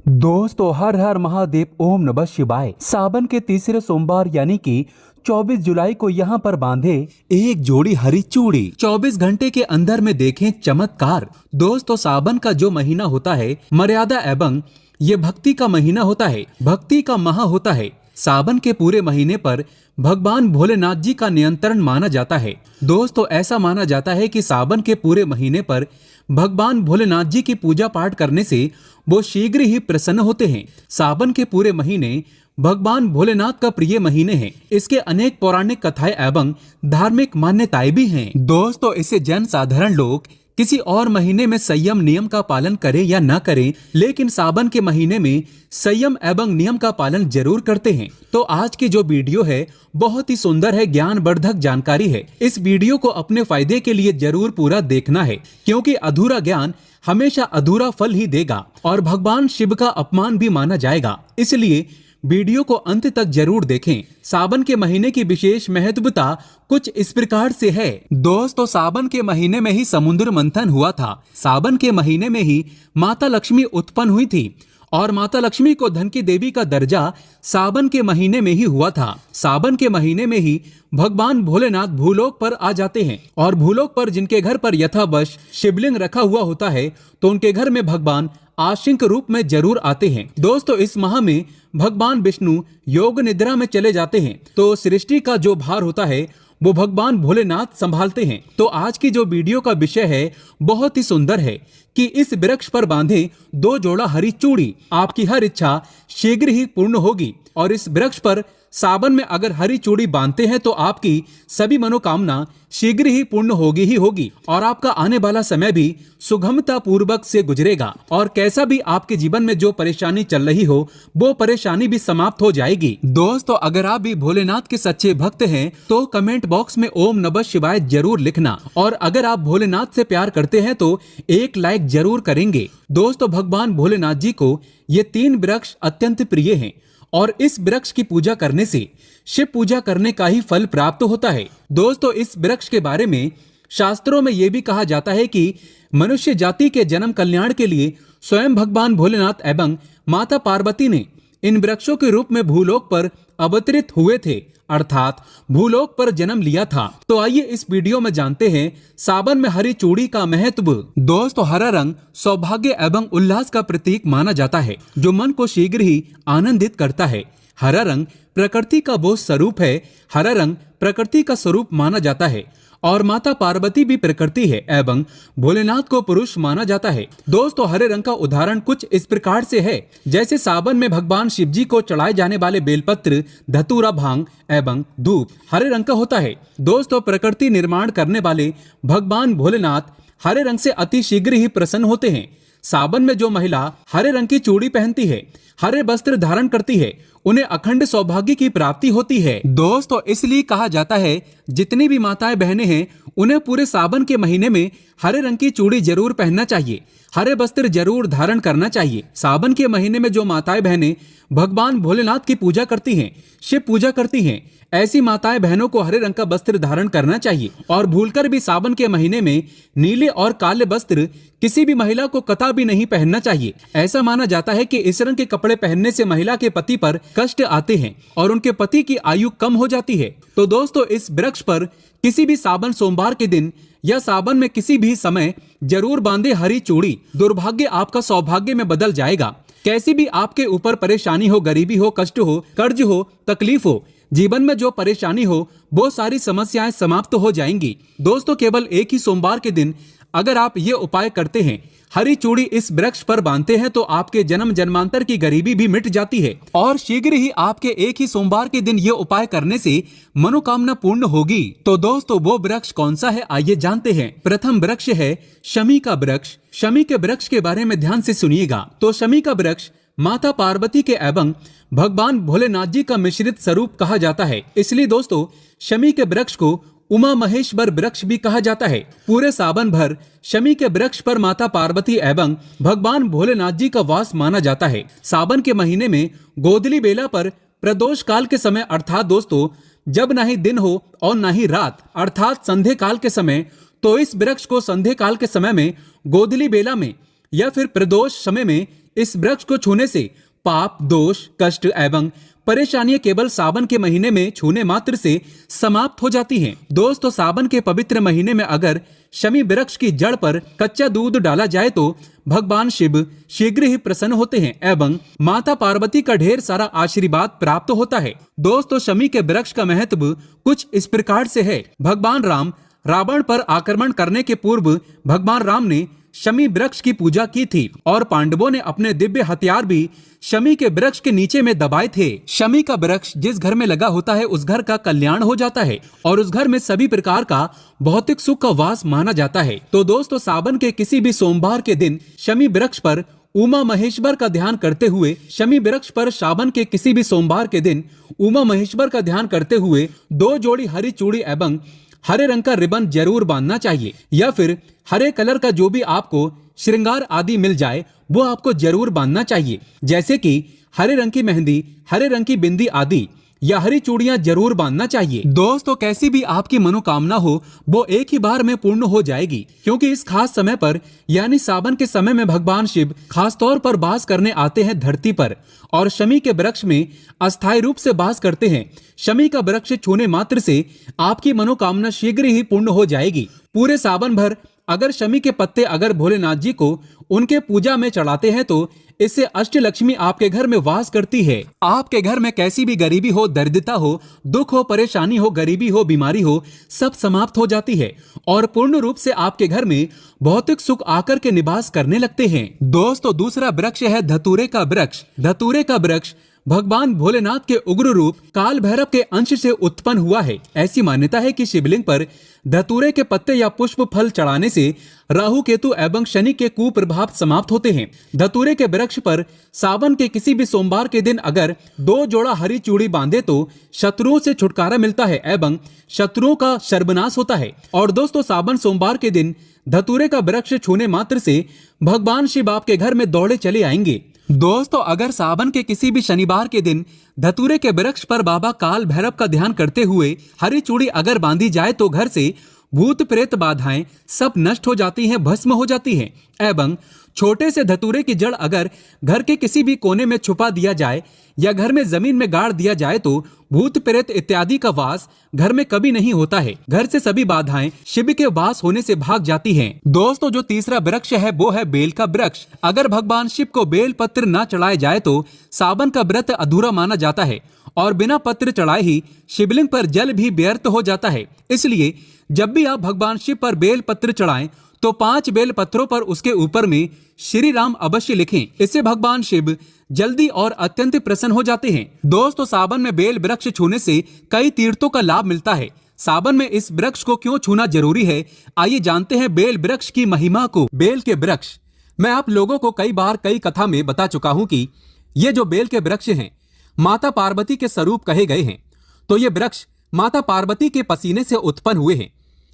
दोस्तों हर हर महादेव ओम नमः शिवाय। सावन के तीसरे सोमवार यानी कि 24 जुलाई को यहाँ पर बांधे एक जोड़ी हरी चूड़ी। 24 घंटे के अंदर में देखें चमत्कार। दोस्तों सावन का जो महीना होता है मर्यादा एवं ये भक्ति का महीना होता है, भक्ति का माह होता है। सावन के पूरे महीने पर भगवान भोलेनाथ जी का नियंत्रण माना जाता है। दोस्तों ऐसा माना जाता है कि सावन के पूरे महीने पर भगवान भोलेनाथ जी की पूजा पाठ करने से वो शीघ्र ही प्रसन्न होते हैं। सावन के पूरे महीने भगवान भोलेनाथ का प्रिय महीने हैं। इसके अनेक पौराणिक कथाएं एवं धार्मिक मान्यताएं भी हैं। दोस्तों इसे जन साधारण लोग किसी और महीने में संयम नियम का पालन करें या न करें, लेकिन सावन के महीने में संयम एवं नियम का पालन जरूर करते हैं। तो आज की जो वीडियो है बहुत ही सुंदर है, ज्ञानवर्धक जानकारी है। इस वीडियो को अपने फायदे के लिए जरूर पूरा देखना है, क्योंकि अधूरा ज्ञान हमेशा अधूरा फल ही देगा और भगवान शिव का अपमान भी माना जाएगा। इसलिए वीडियो को अंत तक जरूर देखें। सावन के महीने की विशेष महत्वता कुछ इस प्रकार से है। दोस्तों सावन के महीने में ही समुद्र मंथन हुआ था। सावन के महीने में ही माता लक्ष्मी उत्पन्न हुई थी और माता लक्ष्मी को धन की देवी का दर्जा सावन के महीने में ही हुआ था। सावन के महीने में ही भगवान भोलेनाथ भूलोक पर आ जाते हैं और भूलोक पर जिनके घर पर यथावश शिवलिंग रखा हुआ होता है तो उनके घर में भगवान आशिंक रूप में जरूर आते हैं। दोस्तों इस माह में भगवान विष्णु योग निद्रा में चले जाते हैं, तो सृष्टि का जो भार होता है वो भगवान भोलेनाथ संभालते हैं। तो आज की जो वीडियो का विषय है बहुत ही सुंदर है कि इस वृक्ष पर बांधे 2 जोड़ा हरी चूड़ी, आपकी हर इच्छा शीघ्र ही पूर्ण होगी। और इस वृक्ष पर सावन में अगर हरी चूड़ी बांधते हैं तो आपकी सभी मनोकामना शीघ्र ही पूर्ण होगी ही होगी और आपका आने वाला समय भी सुगमता पूर्वक से गुजरेगा और कैसा भी आपके जीवन में जो परेशानी चल रही हो वो परेशानी भी समाप्त हो जाएगी। दोस्तों अगर आप भी भोलेनाथ के सच्चे भक्त हैं तो कमेंट बॉक्स में ओम नमः शिवाय जरूर लिखना, और अगर आप भोलेनाथ से प्यार करते हैं तो एक लाइक जरूर करेंगे। दोस्तों भगवान भोलेनाथ जी को ये 3 वृक्ष अत्यंत प्रिय हैं और इस वृक्ष की पूजा करने से शिव पूजा करने का ही फल प्राप्त होता है। दोस्तों इस वृक्ष के बारे में शास्त्रों में यह भी कहा जाता है कि मनुष्य जाति के जन्म कल्याण के लिए स्वयं भगवान भोलेनाथ एवं माता पार्वती ने इन वृक्षों के रूप में भूलोक पर अवतरित हुए थे, अर्थात भूलोक पर जन्म लिया था। तो आइए इस वीडियो में जानते हैं सावन में हरी चूड़ी का महत्व। दोस्तों हरा रंग सौभाग्य एवं उल्लास का प्रतीक माना जाता है, जो मन को शीघ्र ही आनंदित करता है। हरा रंग प्रकृति का वो स्वरूप है, हरा रंग प्रकृति का स्वरूप माना जाता है और माता पार्वती भी प्रकृति है एवं भोलेनाथ को पुरुष माना जाता है। दोस्तों हरे रंग का उदाहरण कुछ इस प्रकार से है, जैसे सावन में भगवान शिव जी को चढ़ाए जाने वाले बेलपत्र, धतूरा, भांग एवं धूप हरे रंग का होता है। दोस्तों प्रकृति निर्माण करने वाले भगवान भोलेनाथ हरे रंग से अति शीघ्र ही प्रसन्न होते हैं। सावन में जो महिला हरे रंग की चूड़ी पहनती है, हरे वस्त्र धारण करती है, उन्हें अखंड सौभाग्य की प्राप्ति होती है। दोस्तों इसलिए कहा जाता है जितनी भी माताएं बहनें हैं उन्हें पूरे सावन के महीने में हरे रंग की चूड़ी जरूर पहनना चाहिए, हरे वस्त्र जरूर धारण करना चाहिए। सावन के महीने में जो माताएं बहनें भगवान भोलेनाथ की पूजा करती हैं, शिव पूजा करती हैं, ऐसी माताएं बहनों को हरे रंग का वस्त्र धारण करना चाहिए और भूलकर भी सावन के महीने में नीले और काले वस्त्र किसी भी महिला को कतई भी नहीं पहनना चाहिए। ऐसा माना जाता है कि इस रंग के कपड़े पहनने से महिला के पति पर कष्ट आते हैं और उनके पति की आयु कम हो जाती है। तो दोस्तों इस वृक्ष पर किसी भी सावन सोमवार के दिन या सावन में किसी भी समय जरूर बांधे हरी चूड़ी। दुर्भाग्य आपका सौभाग्य में बदल जाएगा। कैसी भी आपके ऊपर परेशानी हो, गरीबी हो, कष्ट हो, कर्ज हो, तकलीफ हो, जीवन में जो परेशानी हो वो सारी समस्याएं समाप्त हो जाएंगी। दोस्तों केवल एक ही सोमवार के दिन अगर आप ये उपाय करते हैं, हरी चूड़ी इस वृक्ष पर बांधते हैं, तो आपके जन्म जन्मांतर की गरीबी भी मिट जाती है और शीघ्र ही आपके एक ही सोमवार के दिन ये उपाय करने से मनोकामना पूर्ण होगी। तो दोस्तों वो वृक्ष कौन सा है आइए जानते हैं। प्रथम वृक्ष है शमी का वृक्ष। शमी के वृक्ष के बारे में ध्यान से सुनिएगा। तो शमी का वृक्ष माता पार्वती के एवं भगवान भोलेनाथ जी का मिश्रित स्वरूप कहा जाता है। इसलिए दोस्तों शमी के वृक्ष को उमा महेश्वर वृक्ष भी कहा जाता है। पूरे सावन भर शमी के वृक्ष पर माता पार्वती एवं भगवान भोलेनाथ जी का वास माना जाता है। सावन के महीने में गोधली बेला पर प्रदोष काल के समय, अर्थात दोस्तों जब ना ही दिन हो और ना ही रात, अर्थात संध्या काल के समय, तो इस वृक्ष को संध्या काल के समय में गोधली बेला में या फिर प्रदोष समय में इस वृक्ष को छूने से पाप, दोष, कष्ट एवं परेशानियां केवल सावन के महीने में छूने मात्र से समाप्त हो जाती हैं। दोस्तों, सावन के पवित्र महीने में अगर शमी वृक्ष की जड़ पर कच्चा दूध डाला जाए तो भगवान शिव शीघ्र ही प्रसन्न होते हैं एवं माता पार्वती का ढेर सारा आशीर्वाद प्राप्त होता है। दोस्तों, शमी के वृक्ष का महत्व कुछ इस प्रकार से है। भगवान राम रावण पर आक्रमण करने के पूर्व भगवान राम ने शमी वृक्ष की पूजा की थी और पांडवों ने अपने दिव्य हथियार भी शमी के वृक्ष के नीचे में दबाए थे। शमी का वृक्ष जिस घर में लगा होता है उस घर का कल्याण हो जाता है और उस घर में सभी प्रकार का भौतिक सुख का वास माना जाता है। तो दोस्तों, सावन के किसी भी सोमवार के दिन शमी वृक्ष पर उमा महेश्वर का ध्यान करते हुए शमी वृक्ष पर सावन के किसी भी सोमवार के दिन उमा महेश्वर का ध्यान करते हुए 2 जोड़ी हरी चूड़ी एवं हरे रंग का रिबन जरूर बांधना चाहिए या फिर हरे कलर का जो भी आपको श्रृंगार आदि मिल जाए वो आपको जरूर बांधना चाहिए, जैसे कि हरे रंग की मेहंदी, हरे रंग की बिंदी आदि या हरी चूड़ियां जरूर बांधना चाहिए। दोस्तों, कैसी भी आपकी मनोकामना हो वो एक ही बार में पूर्ण हो जाएगी, क्योंकि इस खास समय पर यानी सावन के समय में भगवान शिव खास तौर पर वास करने आते हैं धरती पर और शमी के वृक्ष में अस्थायी रूप से वास करते हैं। शमी का वृक्ष छूने मात्र से आपकी मनोकामना शीघ्र ही पूर्ण हो जाएगी। पूरे सावन भर अगर शमी के पत्ते अगर भोलेनाथ जी को उनके पूजा में चढ़ाते हैं तो इससे अष्टलक्ष्मी आपके घर में वास करती है। आपके घर में कैसी भी गरीबी हो, दरिद्रता हो, दुख हो, परेशानी हो, गरीबी हो, बीमारी हो, सब समाप्त हो जाती है और पूर्ण रूप से आपके घर में भौतिक सुख आकर के निवास करने लगते हैं। दोस्तों, दूसरा वृक्ष है धतूरे का वृक्ष। धतूरे का वृक्ष भगवान भोलेनाथ के उग्र रूप काल भैरव के अंश से उत्पन्न हुआ है। ऐसी मान्यता है कि शिवलिंग पर धतूरे के पत्ते या पुष्प फल चढ़ाने से राहु, केतु एवं शनि के कुप्रभाव समाप्त होते हैं। धतूरे के वृक्ष पर सावन के किसी भी सोमवार के दिन अगर 2 जोड़ा हरी चूड़ी बांधे तो शत्रुओं से छुटकारा मिलता है एवं शत्रुओं का सर्वनाश होता है। और दोस्तों, सावन सोमवार के दिन धतूरे का वृक्ष छूने मात्र से भगवान शिव आपके घर में दौड़े चले आएंगे। दोस्तों, अगर सावन के किसी भी शनिवार के दिन धतूरे के वृक्ष पर बाबा काल भैरव का ध्यान करते हुए हरी चूड़ी अगर बांधी जाए तो घर से भूत प्रेत बाधाएं सब नष्ट हो जाती हैं, भस्म हो जाती हैं एवं छोटे से धतूरे की जड़ अगर घर के किसी भी कोने में छुपा दिया जाए या घर में जमीन में गाड़ दिया जाए तो भूत प्रेत इत्यादि का वास घर में कभी नहीं होता है। घर से सभी बाधाएं शिव के वास होने से भाग जाती हैं। दोस्तों, जो तीसरा वृक्ष है वो है बेल का वृक्ष। अगर भगवान शिव को बेल पत्र न चढ़ाए जाए तो सावन का व्रत अधूरा माना जाता है और बिना पत्र चढ़ाए ही शिवलिंग पर जल भी व्यर्थ हो जाता है। इसलिए जब भी आप भगवान शिव पर बेल पत्र चढ़ाएं तो 5 बेल पत्रों पर उसके ऊपर में श्री राम अवश्य लिखें। इससे भगवान शिव जल्दी और अत्यंत प्रसन्न हो जाते हैं। दोस्तों, सावन में बेल वृक्ष छूने से कई तीर्थों का लाभ मिलता है। सावन में इस वृक्ष को क्यों छूना जरूरी है, आइए जानते हैं बेल वृक्ष की महिमा को। बेल के वृक्ष मैं आप लोगों को कई बार कई कथा में बता चुका हूं कि ये जो बेल के वृक्ष हैं माता पार्वती के स्वरूप कहे गए हैं। तो ये वृक्ष माता पार्वती के पसीने से उत्पन्न हुए हैं।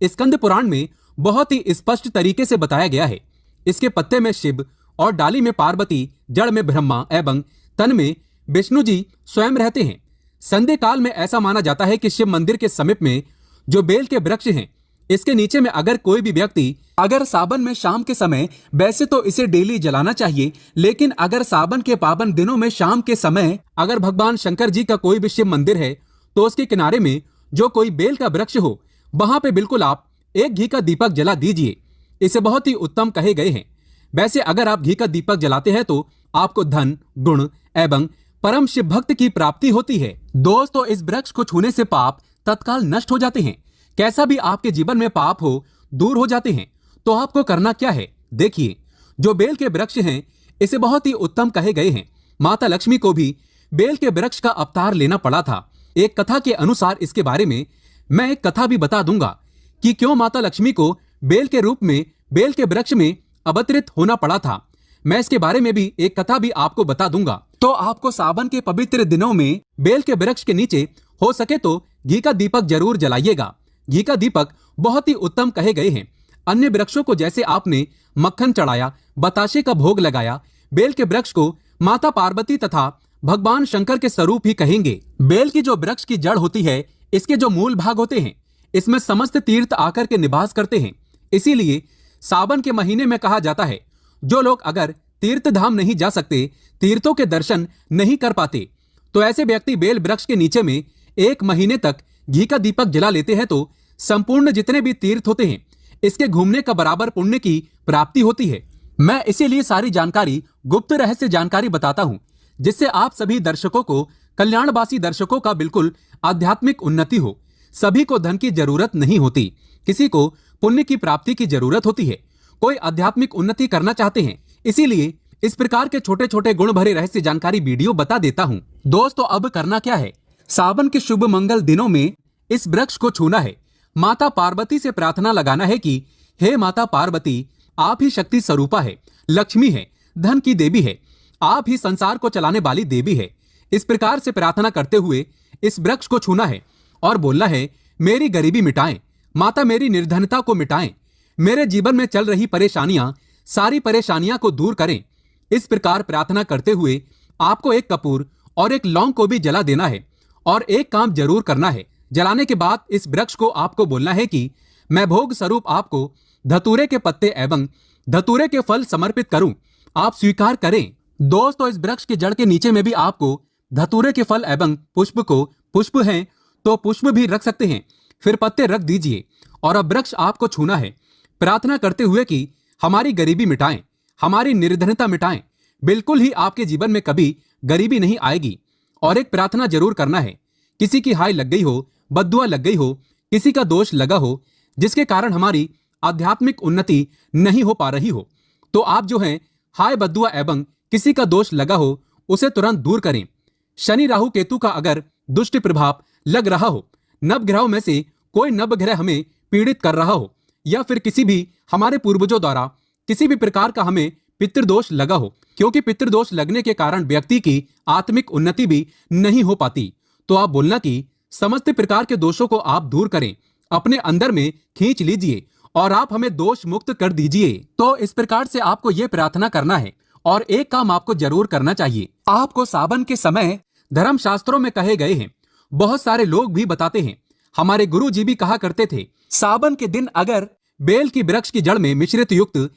स्कंद पुराण में बहुत ही स्पष्ट तरीके से बताया गया है। इसके पत्ते में शिव और डाली में पार्वती, जड़ में ब्रह्मा एवं तन में विष्णु जी स्वयं रहते हैं। संध्या काल में ऐसा माना जाता है कि शिव मंदिर के समीप में जो बेल के वृक्ष हैं इसके नीचे में अगर कोई भी व्यक्ति अगर सावन में शाम के समय, वैसे तो इसे डेली जलाना चाहिए, लेकिन अगर सावन के पावन दिनों में शाम के समय अगर भगवान शंकर जी का कोई भी शिव मंदिर है तो उसके किनारे में जो कोई बेल का वृक्ष हो वहां पे बिल्कुल आप एक घी का दीपक जला दीजिए। इसे बहुत ही उत्तम कहे गए हैं। वैसे अगर आप घी का दीपक जलाते हैं तो आपको धन, गुण एवं परम शिव भक्त की प्राप्ति होती है। दोस्तों, इस वृक्ष को छूने से पाप तत्काल नष्ट हो जाते हैं। कैसा भी आपके जीवन में पाप हो दूर हो जाते हैं। तो आपको करना क्या है, देखिए, जो बेल के वृक्ष हैं इसे बहुत ही उत्तम कहे गए हैं। माता लक्ष्मी को भी बेल के वृक्ष का अवतार लेना पड़ा था। एक कथा के अनुसार इसके बारे में मैं एक कथा भी बता दूंगा कि क्यों माता लक्ष्मी को बेल के रूप में बेल के वृक्ष में अवतरित होना पड़ा था। मैं इसके बारे में भी एक कथा भी आपको बता दूंगा। तो आपको सावन के पवित्र दिनों में बेल के वृक्ष के नीचे हो सके तो घी का दीपक जरूर जलाइएगा। घी का दीपक बहुत ही उत्तम कहे गए हैं। अन्य वृक्षों को जैसे आपने मक्खन चढ़ाया, बताशे का भोग लगाया, बेल के वृक्ष को माता पार्वती तथा भगवान शंकर के स्वरूप ही कहेंगे। बेल की जो वृक्ष की जड़ होती है, इसके जो मूल भाग होते हैं, इसमें समस्त तीर्थ आकर के निवास करते हैं। इसीलिए सावन के महीने में कहा जाता है जो लोग अगर तीर्थ धाम नहीं जा सकते, तीर्थों के दर्शन नहीं कर पाते, तो ऐसे व्यक्ति बेल वृक्ष के नीचे में 1 महीने तक घी का दीपक जला लेते हैं तो संपूर्ण जितने भी तीर्थ होते हैं इसके घूमने का बराबर पुण्य की प्राप्ति होती है। मैं इसीलिए सारी जानकारी गुप्त रहस्य जानकारी बताता हूँ, जिससे आप सभी दर्शकों को, कल्याणवासी दर्शकों का बिल्कुल आध्यात्मिक उन्नति हो। सभी को धन की जरूरत नहीं होती, किसी को पुण्य की प्राप्ति की जरूरत होती है। कोई आध्यात्मिक उन्नति करना चाहते हैं, इसीलिए इस प्रकार के छोटे छोटे गुण भरे रहस्य जानकारी वीडियो बता देता हूँ। दोस्तों, अब करना क्या है, सावन के शुभ मंगल दिनों में इस वृक्ष को छूना है। माता पार्वती से प्रार्थना लगाना है कि हे माता पार्वती, आप ही शक्ति स्वरूपा है, लक्ष्मी है, धन की देवी है, आप ही संसार को चलाने वाली देवी है। इस प्रकार से प्रार्थना करते हुए इस वृक्ष को छूना है और बोलना है, मेरी गरीबी मिटाएं माता, मेरी निर्धनता को मिटाएं, मेरे जीवन में चल रही परेशानियां, सारी परेशानियां को दूर करें। इस प्रकार प्रार्थना करते हुए आपको एक कपूर और एक लौंग को भी जला देना है और एक काम जरूर करना है। जलाने के बाद इस वृक्ष को आपको बोलना है कि मैं भोग स्वरूप आपको धतूरे के पत्ते एवं धतूरे के फल समर्पित करूं, आप स्वीकार करें। दोस्तों, इस वृक्ष के जड़ के नीचे में भी आपको धतूरे के फल एवं पुष्प हैं तो पुष्प भी रख सकते हैं, फिर पत्ते रख दीजिए। और अब वृक्ष आपको छूना है, प्रार्थना करते हुए कि हमारी गरीबी मिटाएं, हमारी निर्धनता मिटाएं, बिल्कुल ही आपके जीवन में कभी गरीबी नहीं आएगी। और एक प्रार्थना जरूर करना है, किसी की हाय लग गई हो, बद्दुआ लग गई हो, किसी का दोष लगा हो, जिसके कारण हमारी आध्यात्मिक उन्नति नहीं हो पा रही हो, तो आप जो है हाय बद्दुआ एवं किसी का दोष लगा हो उसे तुरंत दूर करें। शनि राहु केतु का अगर दुष्ट प्रभाव लग रहा हो, नवग्रहों में से कोई नवग्रह हमें पीड़ित कर रहा हो, या फिर किसी भी हमारे पूर्वजों द्वारा किसी भी प्रकार का हमें पितृदोष लगा हो, क्योंकि पितृदोष लगने के कारण व्यक्ति की आत्मिक उन्नति भी नहीं हो पाती, तो आप बोलना कि समस्त प्रकार के दोषों को आप दूर करें, अपने अंदर में खींच लीजिए और आप हमें दोष मुक्त कर दीजिए। तो इस प्रकार से आपको यह प्रार्थना करना है। और एक काम आपको जरूर करना चाहिए, आपको सावन के समय धर्म शास्त्रों में कहे गए हैं, बहुत सारे लोग भी बताते हैं, हमारे गुरु जी भी कहा करते थे, सावन के दिन अगर बेल की वृक्ष की जड़ में मिश्रित युक्त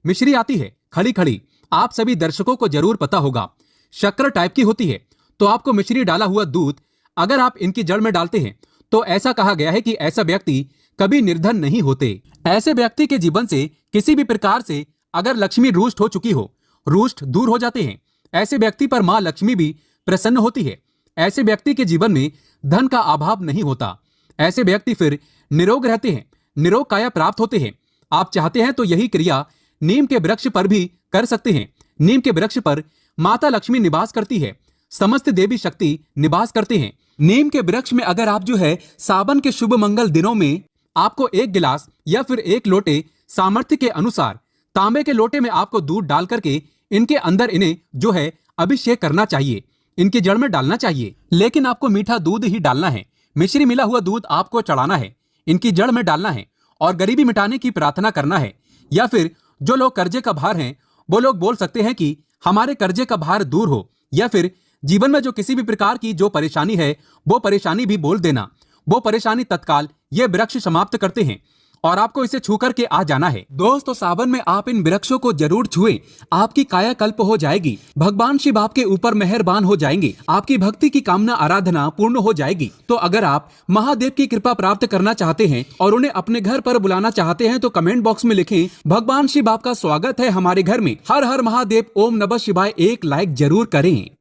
मिश्री आती है खड़ी खड़ी, आप सभी दर्शकों को जरूर पता होगा, शक्कर टाइप की होती है, तो आपको मिश्री डाला हुआ दूध अगर आप इनकी जड़ में डालते हैं तो ऐसा कहा गया है कि ऐसा व्यक्ति कभी निर्धन नहीं होते। ऐसे व्यक्ति के जीवन से किसी भी प्रकार से अगर लक्ष्मी रुष्ट हो चुकी हो, रुष्ट दूर हो जाते हैं। ऐसे व्यक्ति पर माँ लक्ष्मी भी प्रसन्न होती है। ऐसे व्यक्ति के जीवन में धन का अभाव नहीं होता। ऐसे व्यक्ति फिर निरोग रहते हैं, निरोग काया प्राप्त होते हैं। आप चाहते हैं तो यही क्रिया नीम के वृक्ष पर भी कर सकते हैं। नीम के वृक्ष पर माता लक्ष्मी निवास करती है, समस्त देवी शक्ति निवास करते हैं। नीम के वृक्ष में अगर आप जो है सावन के शुभ मंगल दिनों में आपको 1 गिलास या फिर 1 लोटे सामर्थ्य के अनुसार तांबे के लोटे में आपको दूध डाल करके इनके अंदर इन्हें जो है अभिषेक करना चाहिए, इनकी जड़ में डालना चाहिए। लेकिन आपको मीठा दूध ही डालना है, मिश्री मिला हुआ दूध आपको चढ़ाना है, इनकी जड़ में डालना है और गरीबी मिटाने की प्रार्थना करना है। या फिर जो लोग कर्जे का भार हैं वो लोग बोल सकते हैं कि हमारे कर्जे का भार दूर हो, या फिर जीवन में जो किसी भी प्रकार की जो परेशानी है वो परेशानी भी बोल देना, वो परेशानी तत्काल ये वृक्ष समाप्त करते हैं और आपको इसे छू करके आ जाना है। दोस्तों, सावन में आप इन वृक्षों को जरूर छुएं, आपकी कायाकल्प हो जाएगी, भगवान शिव आपके ऊपर मेहरबान हो जाएंगे, आपकी भक्ति की कामना आराधना पूर्ण हो जाएगी। तो अगर आप महादेव की कृपा प्राप्त करना चाहते हैं और उन्हें अपने घर पर बुलाना चाहते हैं तो कमेंट बॉक्स में लिखें, भगवान शिव आपका स्वागत है हमारे घर में। हर हर महादेव, ओम नमः शिवाय, एक लाइक जरूर करें।